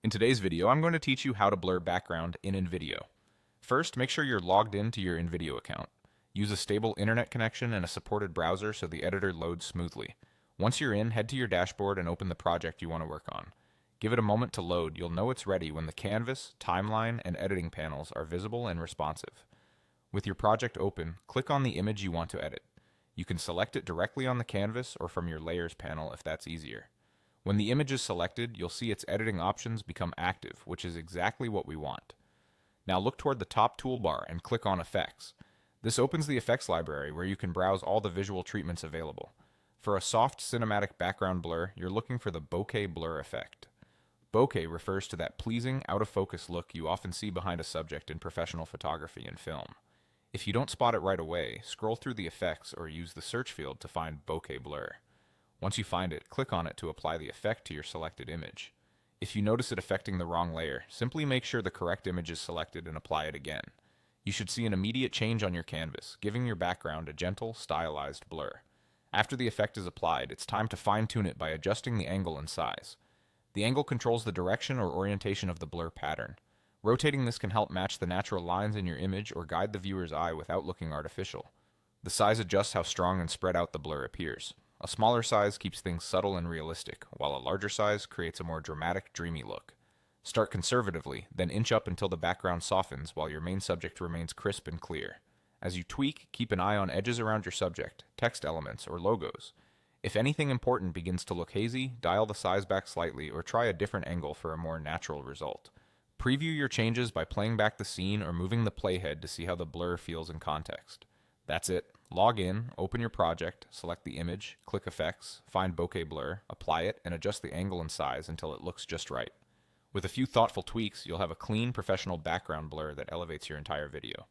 In today's video, I'm going to teach you how to blur background in InVideo. First, make sure you're logged into your InVideo account. Use a stable internet connection and a supported browser so the editor loads smoothly. Once you're in, head to your dashboard and open the project you want to work on. Give it a moment to load. You'll know it's ready when the canvas, timeline, and editing panels are visible and responsive. With your project open, click on the image you want to edit. You can select it directly on the canvas or from your Layers panel if that's easier. When the image is selected, you'll see its editing options become active, which is exactly what we want. Now look toward the top toolbar and click on Effects. This opens the effects library where you can browse all the visual treatments available. For a soft cinematic background blur, you're looking for the bokeh blur effect. Bokeh refers to that pleasing, out-of-focus look you often see behind a subject in professional photography and film. If you don't spot it right away, scroll through the effects or use the search field to find bokeh blur. Once you find it, click on it to apply the effect to your selected image. If you notice it affecting the wrong layer, simply make sure the correct image is selected and apply it again. You should see an immediate change on your canvas, giving your background a gentle, stylized blur. After the effect is applied, it's time to fine-tune it by adjusting the angle and size. The angle controls the direction or orientation of the blur pattern. Rotating this can help match the natural lines in your image or guide the viewer's eye without looking artificial. The size adjusts how strong and spread out the blur appears. A smaller size keeps things subtle and realistic, while a larger size creates a more dramatic, dreamy look. Start conservatively, then inch up until the background softens while your main subject remains crisp and clear. As you tweak, keep an eye on edges around your subject, text elements, or logos. If anything important begins to look hazy, dial the size back slightly or try a different angle for a more natural result. Preview your changes by playing back the scene or moving the playhead to see how the blur feels in context. That's it. Log in, open your project, select the image, click Effects, find Bokeh Blur, apply it, and adjust the angle and size until it looks just right. With a few thoughtful tweaks, you'll have a clean, professional background blur that elevates your entire video.